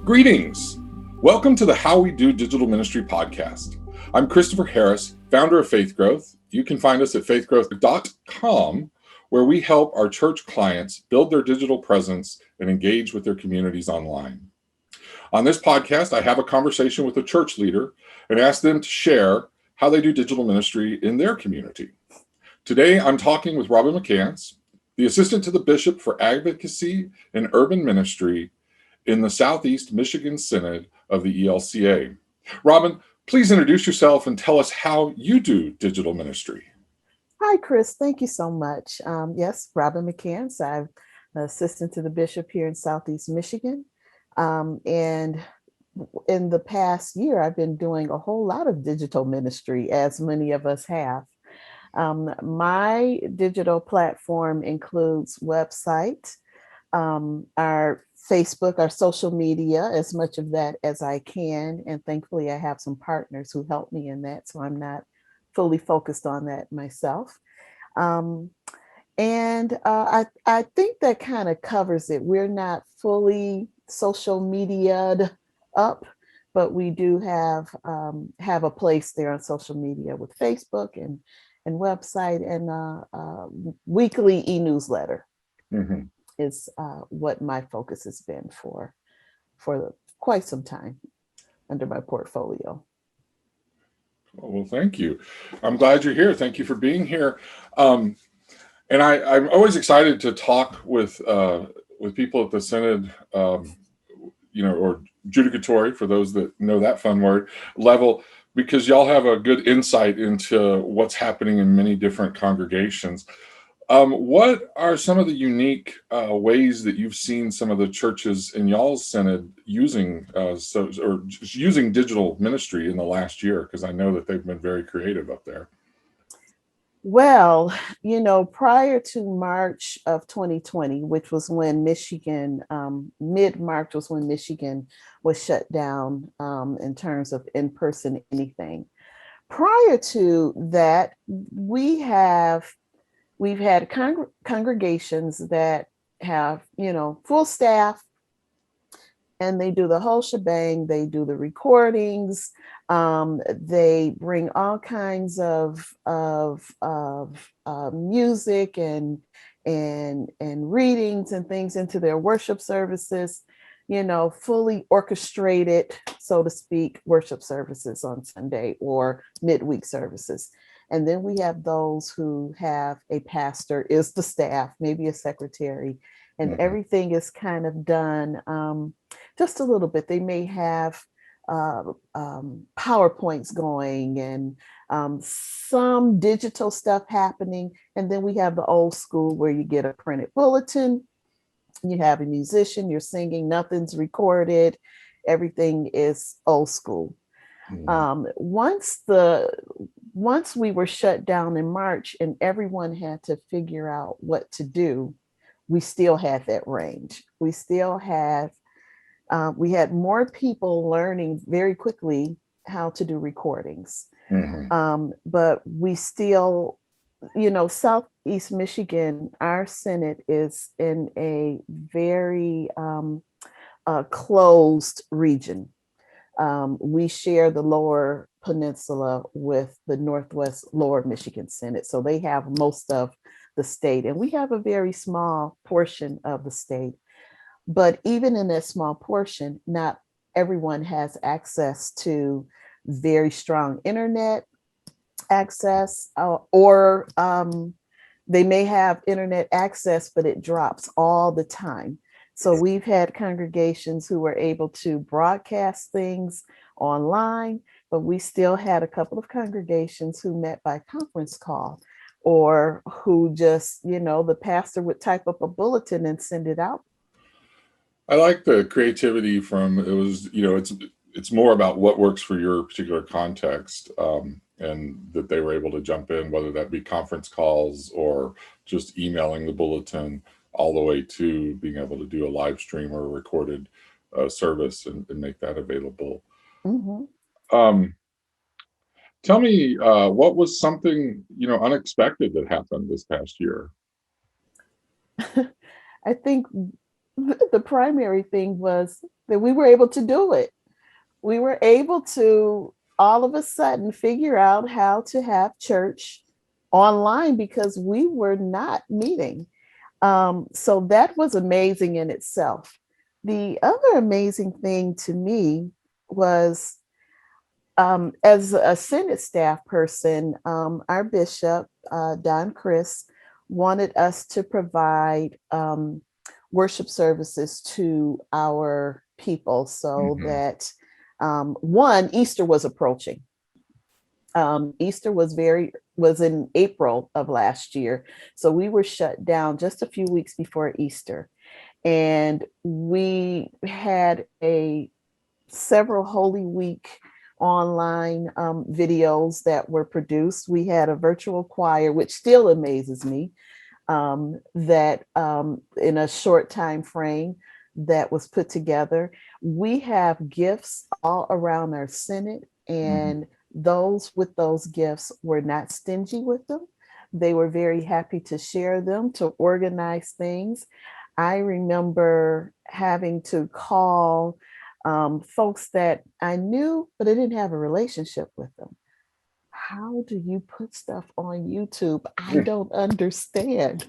Greetings. Welcome to the How We Do Digital Ministry podcast. I'm Christopher Harris, founder of Faith Growth. You can find us at faithgrowth.com, where we help our church clients build their digital presence and engage with their communities online. On this podcast, I have a conversation with a church leader and ask them to share how they do digital ministry in their community. Today, I'm talking with Robin McCants, the assistant to the bishop for Advocacy and Urban Ministry in the Southeast Michigan Synod of the ELCA. Robin, please introduce yourself and tell us how you do digital ministry. Hi, Chris. Thank you so much. Yes, Robin McCants. I'm an assistant to the bishop here in Southeast Michigan. And in the past year, I've been doing a whole lot of digital ministry, as many of us have. My digital platform includes website, our Facebook, our social media, as much of that as I can. And thankfully, I have some partners who help me in that, so I'm not fully focused on that myself. I think that kind of covers it. We're not fully social media'd up, but we do have a place there on social media with Facebook and website and weekly e-newsletter. Mm-hmm. Is what my focus has been for quite some time under my portfolio. Well, thank you. I'm glad you're here. Thank you for being here. And I'm always excited to talk with people at the Synod, or judicatory, for those that know that fun word, level, because y'all have a good insight into what's happening in many different congregations. What are some of the unique ways that you've seen some of the churches in y'all's synod using using digital ministry in the last year? Because I know that they've been very creative up there. Well, prior to March of 2020, which was when Michigan, mid-March was when Michigan was shut down in terms of in-person anything. Prior to that, we've had congregations that have, full staff, and they do the whole shebang. They do the recordings. They bring all kinds of music and readings and things into their worship services. Fully orchestrated, so to speak, worship services on Sunday or midweek services. And then we have those who have a pastor is the staff, maybe a secretary, and mm-hmm. everything is kind of done just a little bit. They may have PowerPoints going and some digital stuff happening. And then we have the old school where you get a printed bulletin, you have a musician, you're singing, nothing's recorded, everything is old school. Mm-hmm. Once we were shut down in March and everyone had to figure out what to do, we still had that range. We still had, we had more people learning very quickly how to do recordings. Mm-hmm. But we still, Southeast Michigan, our Synod is in a very closed region. We share the Lower Peninsula with the Northwest Lower Michigan Synod. So they have most of the state, and we have a very small portion of the state. But even in that small portion, not everyone has access to very strong internet access, or they may have internet access, but it drops all the time. So we've had congregations who were able to broadcast things online, but we still had a couple of congregations who met by conference call, or who just, the pastor would type up a bulletin and send it out. I like the creativity from, it was, it's more about what works for your particular context, and that they were able to jump in, whether that be conference calls or just emailing the bulletin, all the way to being able to do a live stream or a recorded service and make that available. Mm-hmm. Tell me, what was something, unexpected that happened this past year? I think the primary thing was that we were able to do it. We were able to all of a sudden figure out how to have church online because we were not meeting. So that was amazing in itself. The other amazing thing to me was, as a Senate staff person, our bishop, Don Chris, wanted us to provide worship services to our people so that, one, Easter was approaching. Easter was in April of last year. So we were shut down just a few weeks before Easter. And we had several Holy Week online videos that were produced. We had a virtual choir, which still amazes me, that in a short time frame that was put together. We have gifts all around our Senate, and those with those gifts were not stingy with them. They were very happy to share them, to organize things. I remember having to call folks that I knew, but I didn't have a relationship with them. How do you put stuff on YouTube? I don't understand.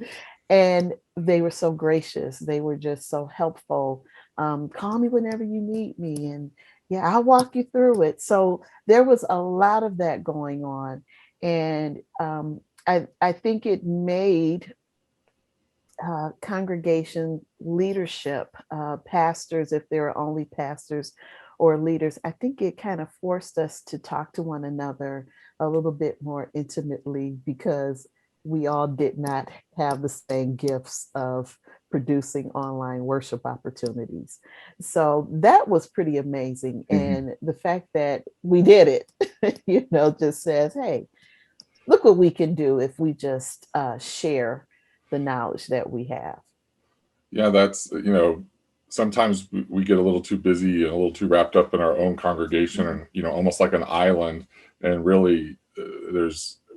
And they were so gracious. They were just so helpful. Call me whenever you need me. And yeah, I'll walk you through it. So there was a lot of that going on. And I think it made congregation leadership, pastors, if there are only pastors or leaders, I think it kind of forced us to talk to one another a little bit more intimately because we all did not have the same gifts of producing online worship opportunities. So that was pretty amazing. And the fact that we did it, just says, hey, look what we can do if we just share the knowledge that we have. Yeah, that's, sometimes we get a little too busy and a little too wrapped up in our own congregation and, almost like an island. And really,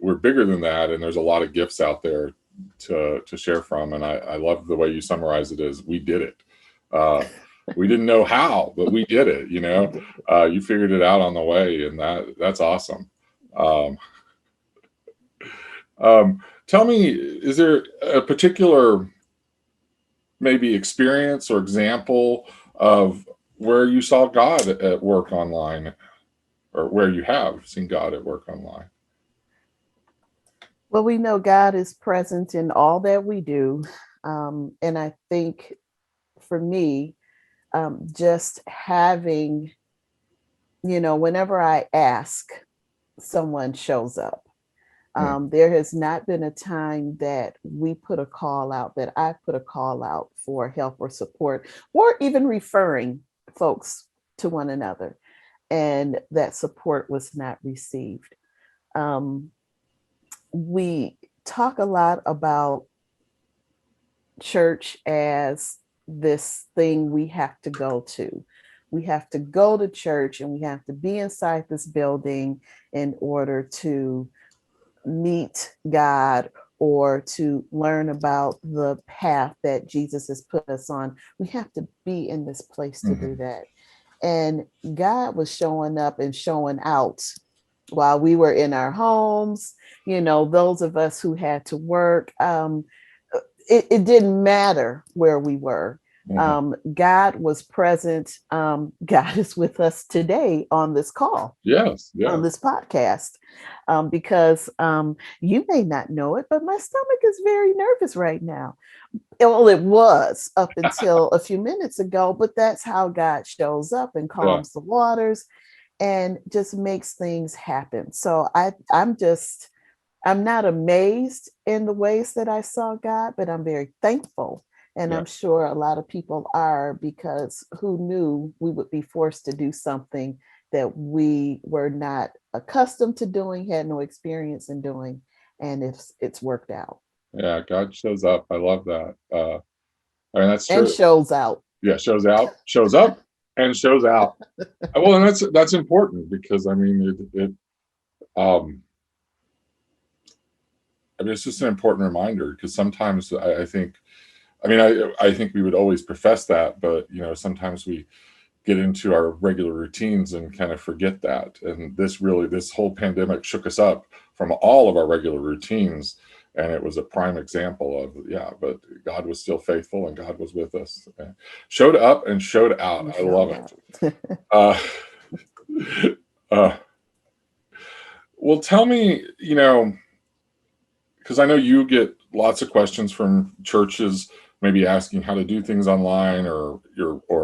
we're bigger than that. And there's a lot of gifts out there to share from. And I love the way you summarize it as we did it. We didn't know how, but we did it, you figured it out on the way, and that's awesome. Tell me, is there a particular maybe experience or example of where you saw God at work online, or where you have seen God at work online? Well, we know God is present in all that we do. And I think for me, just having, whenever I ask, someone shows up. There has not been a time that we put a call out, that I put a call out for help or support, or even referring folks to one another, and that support was not received. We talk a lot about church as this thing we have to go to. We have to go to church and we have to be inside this building in order to meet God or to learn about the path that Jesus has put us on. We have to be in this place to do that. And God was showing up and showing out while we were in our homes. Those of us who had to work, it didn't matter where we were. God was present. God is with us today on this call. Yes. On this podcast, because you may not know it, but my stomach is very nervous right now. Well, it was up until a few minutes ago, but that's how God shows up and calms the waters and just makes things happen. So I'm not amazed in the ways that I saw God, but I'm very thankful. And I'm sure a lot of people are, because who knew we would be forced to do something that we were not accustomed to doing, had no experience in doing, and it's worked out. Yeah, God shows up. I love that. That's true. And shows out. Yeah, shows out, shows up, and shows out. Well, and that's important because it's just an important reminder, because sometimes I think I mean, I think we would always profess that, but sometimes we get into our regular routines and kind of forget that. And this whole pandemic shook us up from all of our regular routines. And it was a prime example of, but God was still faithful and God was with us. Showed up and showed out. I love it. Well, tell me, because I know you get lots of questions from churches, maybe asking how to do things online, or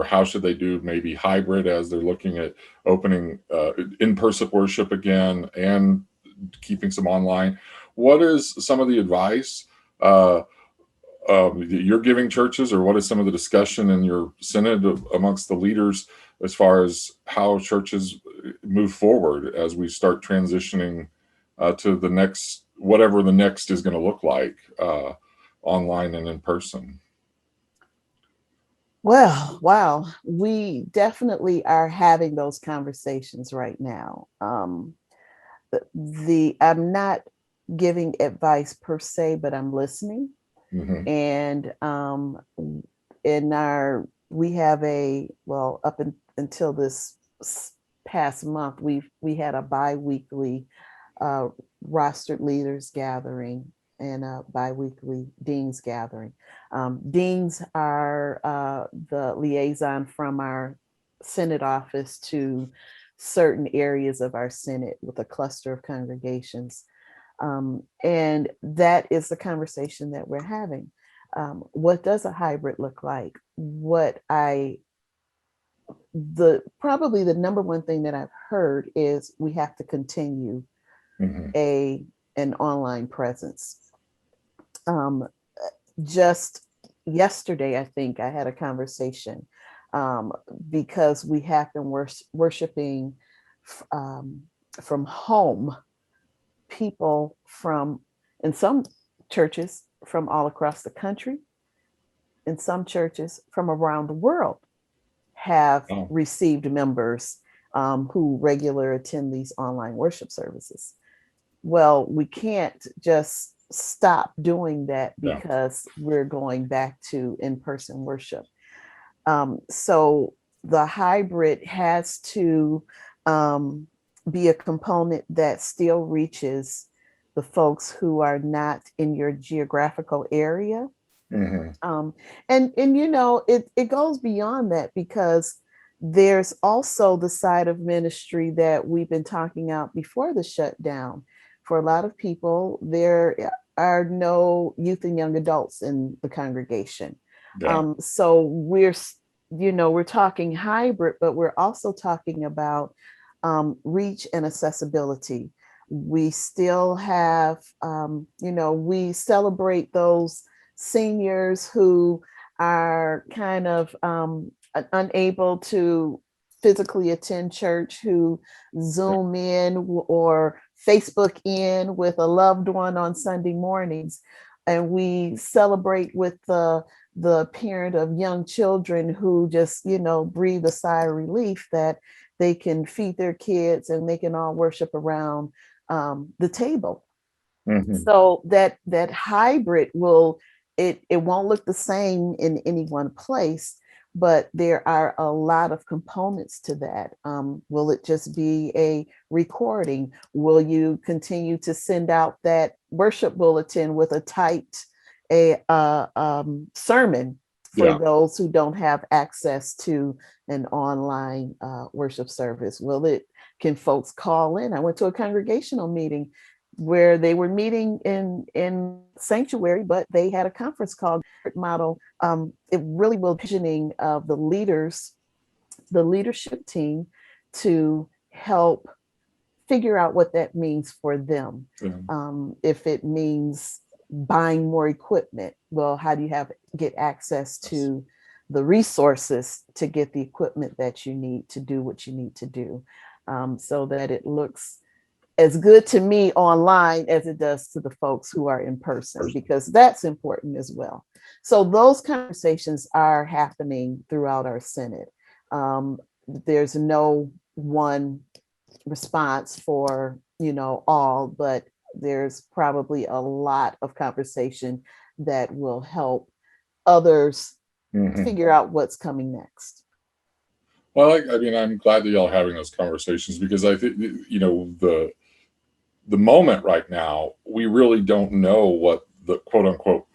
how should they do maybe hybrid as they're looking at opening in-person worship again and keeping some online. What is some of the advice you're giving churches, or what is some of the discussion in your synod amongst the leaders as far as how churches move forward as we start transitioning to the next, whatever the next is going to look like, online and in person? Well, wow, we definitely are having those conversations right now. I'm not giving advice per se, but I'm listening. Mm-hmm. And we have until this past month, we had a bi-weekly rostered leaders gathering and a bi-weekly deans gathering. Deans are the liaison from our synod office to certain areas of our synod with a cluster of congregations. And that is the conversation that we're having. What does a hybrid look like? Probably the number one thing that I've heard is we have to continue an online presence. Just yesterday, I think I had a conversation because we have been worshiping from home. People in some churches from all across the country, in some churches from around the world have received members who regularly attend these online worship services. Well, we can't just stop doing that because we're going back to in-person worship. So the hybrid has to be a component that still reaches the folks who are not in your geographical area. And it goes beyond that, because there's also the side of ministry that we've been talking about before the shutdown. For a lot of people, there are no youth and young adults in the congregation. So we're talking hybrid, but we're also talking about reach and accessibility. We still have, we celebrate those seniors who are kind of unable to physically attend church, who Zoom in or Facebook in with a loved one on Sunday mornings. And we celebrate with the parent of young children who just, breathe a sigh of relief that they can feed their kids and they can all worship around the table. So that hybrid it won't look the same in any one place, but there are a lot of components to that. Will it just be a recording? Will you continue to send out that worship bulletin with a typed sermon for those who don't have access to an online worship service? Can folks call in? I went to a congregational meeting where they were meeting in sanctuary, but they had a conference call model. It really will visioning of the leadership team to help figure out what that means for them. If it means buying more equipment, well, how do you get access to the resources to get the equipment that you need to do what you need to do, so that it looks as good to me online as it does to the folks who are in person, because that's important as well. So those conversations are happening throughout our synod. There's no one response for, all, but there's probably a lot of conversation that will help others Mhm. figure out what's coming next. Well, I mean, I'm glad that y'all are having those conversations, because I think, the moment right now, we really don't know what the quote unquote,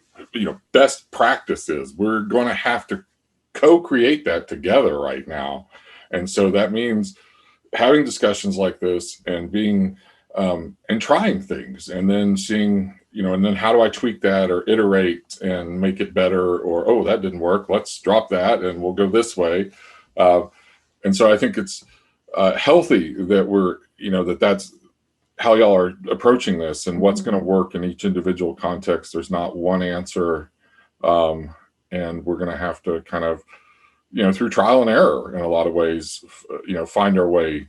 best practice is. We're going to have to co-create that together right now. And so that means having discussions like this and being and trying things, and then seeing, and then how do I tweak that or iterate and make it better, or, oh, that didn't work, let's drop that and we'll go this way. And so I think it's healthy that we're, that's how y'all are approaching this, and what's going to work in each individual context. There's not one answer. And we're going to have to kind of, through trial and error in a lot of ways, find our way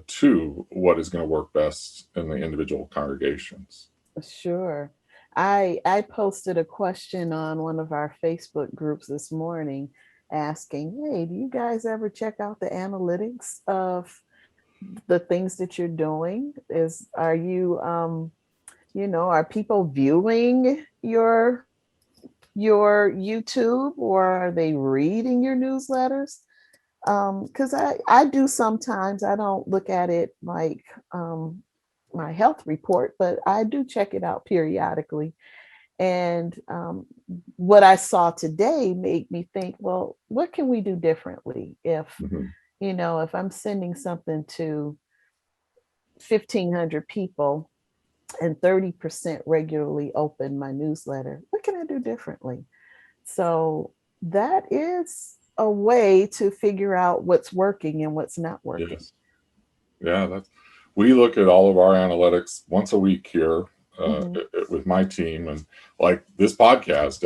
to what is going to work best in the individual congregations. Sure. I posted a question on one of our Facebook groups this morning asking, hey, do you guys ever check out the analytics of the things that you're doing? Are you, are people viewing your YouTube, or are they reading your newsletters? Because I do sometimes. I don't look at it like my health report, but I do check it out periodically. And what I saw today made me think, well, what can we do differently if, if I'm sending something to 1,500 people and 30% regularly open my newsletter, what can I do differently? So that is a way to figure out what's working and what's not working. Yes. Yeah, we look at all of our analytics once a week here with my team, and like this podcast,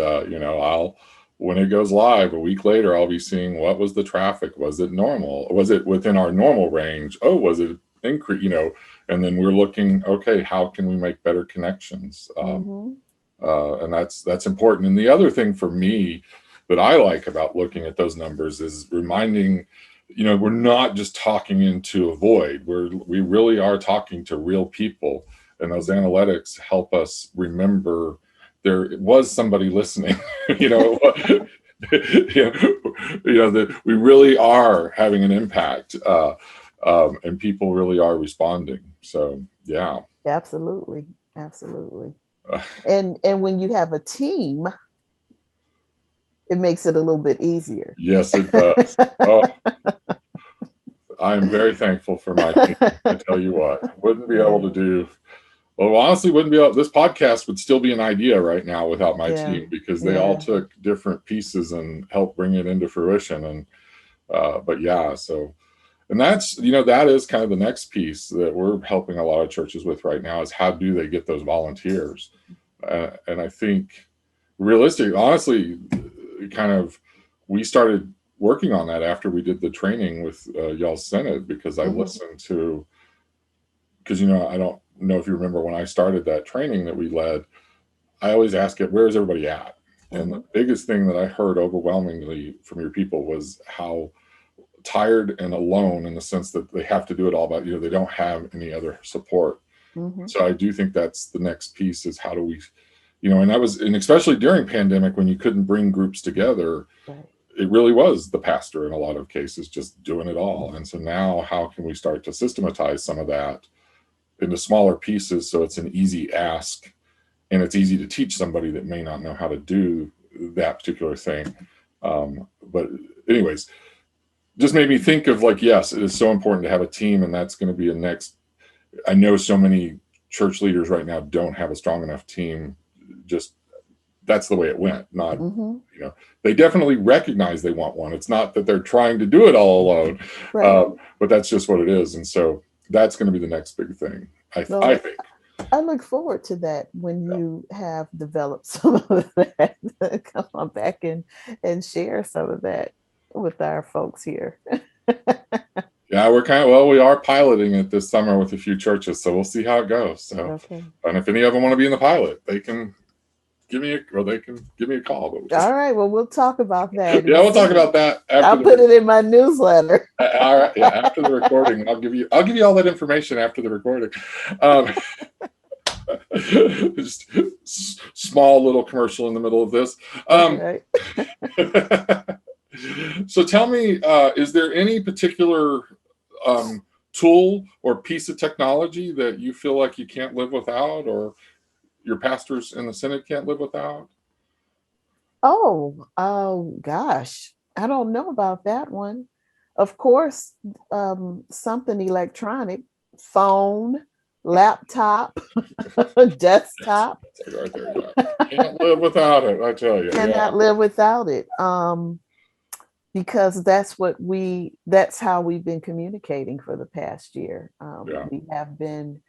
when it goes live a week later, I'll be seeing, what was the traffic? Was it normal? Was it within our normal range? Oh, was it increase? And then we're looking, okay, how can we make better connections? And that's important. And the other thing for me that I like about looking at those numbers is reminding, we're not just talking into a void. We really are talking to real people, and those analytics help us remember there was somebody listening. That we really are having an impact, and people really are responding. So yeah, absolutely. And when you have a team, it makes it a little bit easier. Yes, it does. I'm very thankful for my team. I tell you what, wouldn't be able to do. Well, honestly, wouldn't be able. This podcast would still be an idea right now without my team, because they all took different pieces and helped bring it into fruition. And but yeah, so, and that's, that is kind of the next piece that we're helping a lot of churches with right now, is how do they get those volunteers? And I think realistically, honestly, kind of, we started working on that after we did the training with y'all's Synod, because I listened to, because, I don't know if you remember when I started that training that we led, I always ask it, where's everybody at? And the biggest thing that I heard overwhelmingly from your people was how tired and alone, in the sense that they have to do it all by, they don't have any other support. So I do think that's the next piece, is how do we, and especially during pandemic, when you couldn't bring groups together, it really was the pastor in a lot of cases just doing it all. And so now, how can we start to systematize some of that into smaller pieces, so it's an easy ask and it's easy to teach somebody that may not know how to do that particular thing. But anyways, just made me think of, like, yes, it is so important to have a team, and that's going to be a next. I know so many church leaders right now don't have a strong enough team. Just that's the way it went. Not, they definitely recognize they want one. It's not that they're trying to do it all alone, but that's just what it is. And so that's going to be the next big thing, I think. I look forward to that when you have developed some of that. Come on back and share some of that with our folks here. Yeah, we are piloting it this summer with a few churches, so we'll see how it goes. So, and if any of them want to be in the pilot, they can give me a call. All right, well, we'll talk about that. Yeah, we'll talk about that after. I'll put it in my newsletter. All right, yeah, after the recording, I'll give you all that information after the recording. Just small little commercial in the middle of this. Okay. So tell me, is there any particular tool or piece of technology that you feel like you can't live without, or your pastors in the synod can't live without? Oh gosh, I don't know about that one. Of course, something electronic, phone, laptop, desktop. It's like right there, yeah. Can't live without it, I tell you. Yeah. Cannot live without it. Because that's how we've been communicating for the past year. Yeah. We have been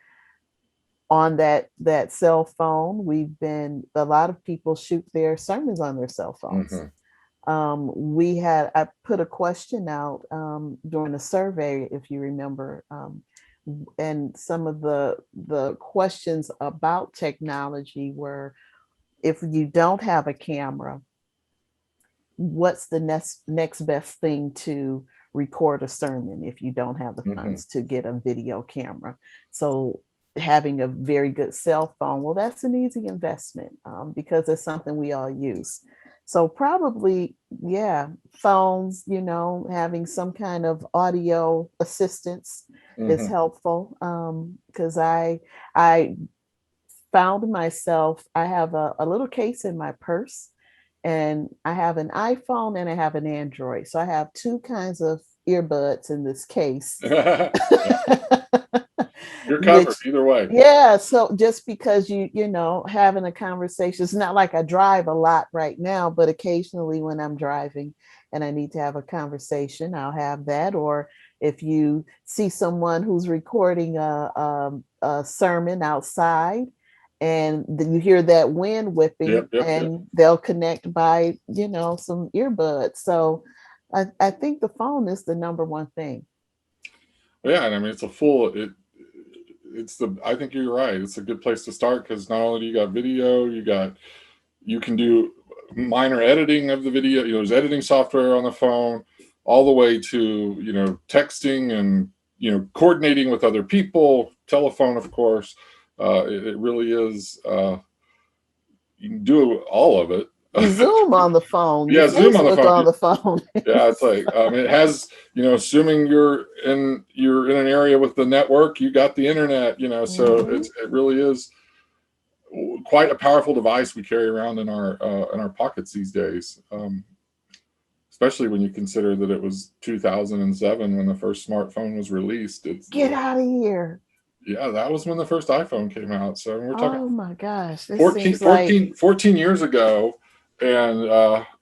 on that cell phone. A lot of people shoot their sermons on their cell phones. I put a question out during a survey, if you remember, and some of the questions about technology were, if you don't have a camera, what's the next best thing to record a sermon if you don't have the funds to get a video camera? So having a very good cell phone, well, that's an easy investment because it's something we all use. So probably, yeah, phones, having some kind of audio assistance is helpful, because I found myself, I have a little case in my purse, and I have an iPhone and I have an Android. So I have two kinds of earbuds in this case. You're covered either way. Yeah. So just because having a conversation, it's not like I drive a lot right now, but occasionally when I'm driving and I need to have a conversation, I'll have that. Or if you see someone who's recording a sermon outside, and then you hear that wind whipping, and they'll connect by, some earbuds. So I think the phone is the number one thing. Yeah, and I mean, I think you're right. It's a good place to start, because not only do you got video, you can do minor editing of the video. There's editing software on the phone, all the way to, texting and, coordinating with other people, telephone, of course. It really is, you can do all of it. Zoom on the phone. Yeah, Zoom on the phone. On the phone. Yeah, it's like it has, assuming you're in an area with the network, you got the internet, so it really is quite a powerful device we carry around in our pockets these days. Especially when you consider that it was 2007 when the first smartphone was released. Get out of here. Yeah, that was when the first iPhone came out. So we're talking, oh my gosh, 14 years ago. And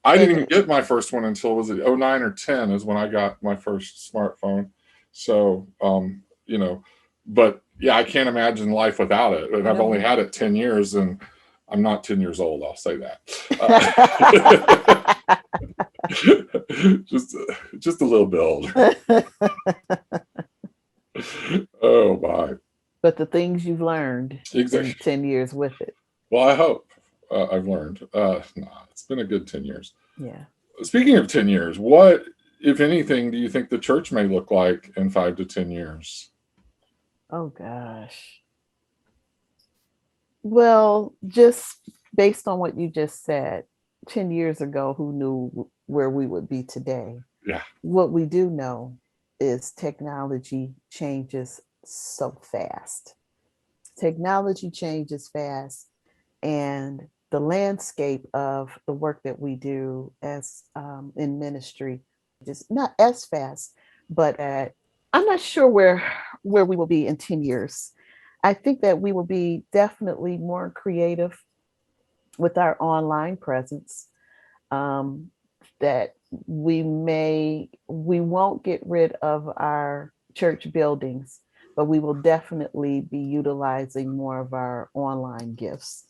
I didn't even get my first one until, was it 09 or 10 is when I got my first smartphone. So, but yeah, I can't imagine life without it. And I've only had it 10 years, and I'm not 10 years old, I'll say that. Just a little build. Oh my. But the things you've learned in 10 years with it. Well, I hope I've learned. It's been a good 10 years. Yeah. Speaking of 10 years, what, if anything, do you think the church may look like in 5 to 10 years? Oh gosh. Well, just based on what you just said, 10 years ago, who knew where we would be today? Yeah. What we do know is technology changes so fast. Technology changes fast, and the landscape of the work that we do as in ministry just not as fast, but I'm not sure where we will be in 10 years. I think that we will be definitely more creative with our online presence, that we won't get rid of our church buildings, but we will definitely be utilizing more of our online gifts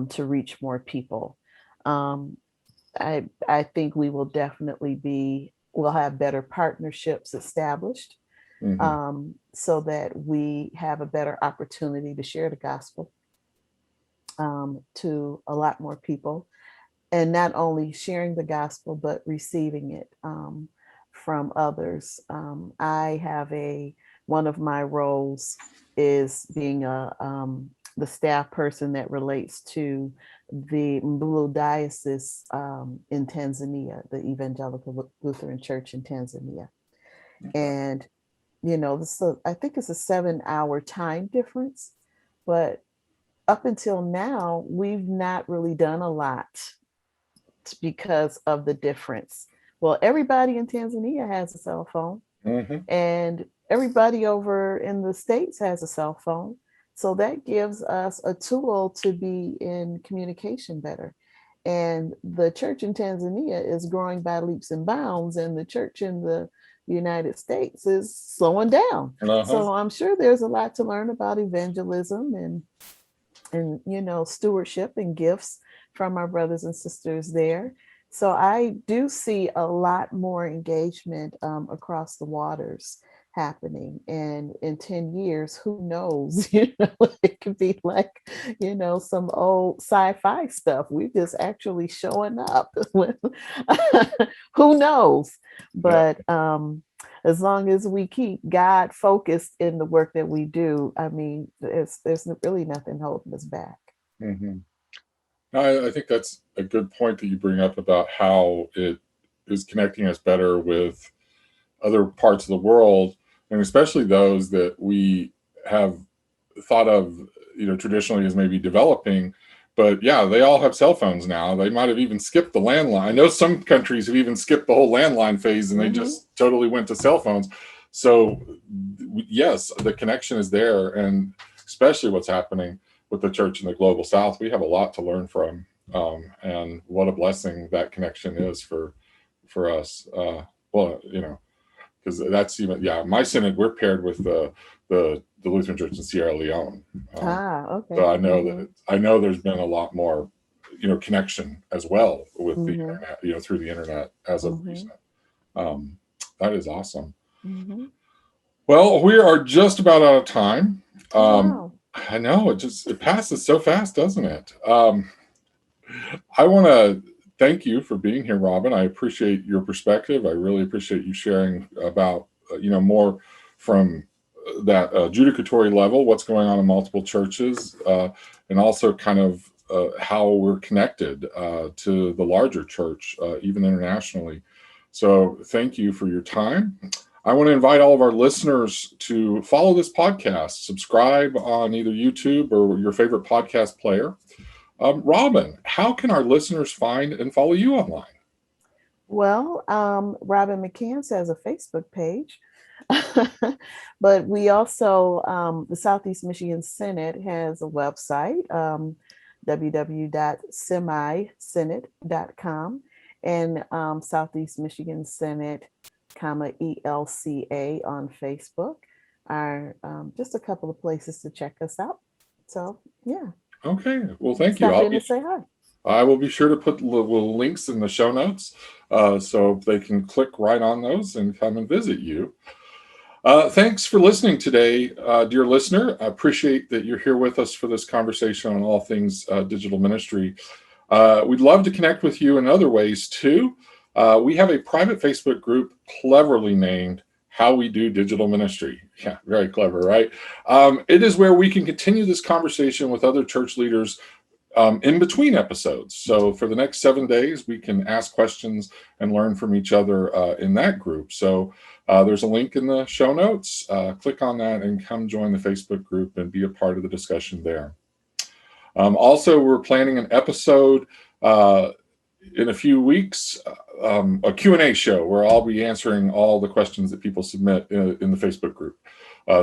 to reach more people. I think we will definitely we'll have better partnerships established, so that we have a better opportunity to share the gospel to a lot more people, and not only sharing the gospel, but receiving it from others. I have one of my roles is being a the staff person that relates to the Mbulu Diocese in Tanzania, the Evangelical Lutheran Church in Tanzania. And, I think it's a 7-hour time difference, but up until now, we've not really done a lot because of the difference. Well, everybody in Tanzania has a cell phone, and everybody over in the States has a cell phone. So that gives us a tool to be in communication better. And the church in Tanzania is growing by leaps and bounds, and the church in the United States is slowing down. So I'm sure there's a lot to learn about evangelism and stewardship and gifts from our brothers and sisters there. So I do see a lot more engagement across the waters happening. And in 10 years, who knows, it could be like, some old sci-fi stuff. We're just actually showing up. Who knows? But as long as we keep God focused in the work that we do, I mean, there's really nothing holding us back. I think that's a good point that you bring up about how it is connecting us better with other parts of the world, and especially those that we have thought of, traditionally as maybe developing. But yeah, they all have cell phones now. They might have even skipped the landline. I know some countries have even skipped the whole landline phase and they just totally went to cell phones. So yes, the connection is there, and especially what's happening with the church in the global South, we have a lot to learn from, and what a blessing that connection is for us. Because that's even my synod. We're paired with the Lutheran Church in Sierra Leone. Okay. So I know there's been a lot more, connection as well with the internet, through the internet as of recent. That is awesome. Well, we are just about out of time. Wow. I know it passes so fast, doesn't it? I want to thank you for being here, Robin. I appreciate your perspective. I really appreciate you sharing about, more from that judicatory level, what's going on in multiple churches, and also kind of how we're connected to the larger church, even internationally. So thank you for your time. I want to invite all of our listeners to follow this podcast, subscribe on either YouTube or your favorite podcast player. Robin, how can our listeners find and follow you online? Well, Robin McCants has a Facebook page, but we also, the Southeast Michigan Synod has a website, www.semisynod.com, and Southeast Michigan Synod, ELCA on Facebook are just a couple of places to check us out. So, yeah. Okay. Well, thank you. Stop in and say hi. I will be sure to put little links in the show notes so they can click right on those and come and visit you. Thanks for listening today, dear listener. I appreciate that you're here with us for this conversation on all things digital ministry. We'd love to connect with you in other ways too. We have a private Facebook group cleverly named How We Do Digital Ministry. Yeah, very clever, right? It is where we can continue this conversation with other church leaders in between episodes. So for the next 7 days, we can ask questions and learn from each other in that group. So there's a link in the show notes. Click on that and come join the Facebook group and be a part of the discussion there. Also, we're planning an episode in a few weeks, a Q&A show where I'll be answering all the questions that people submit in the Facebook group.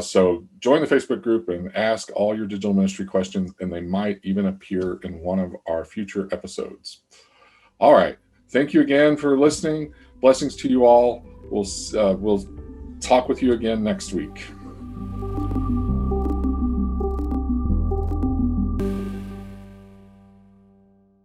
So join the Facebook group and ask all your digital ministry questions, and they might even appear in one of our future episodes. All right. Thank you again for listening. Blessings to you all. We'll talk with you again next week.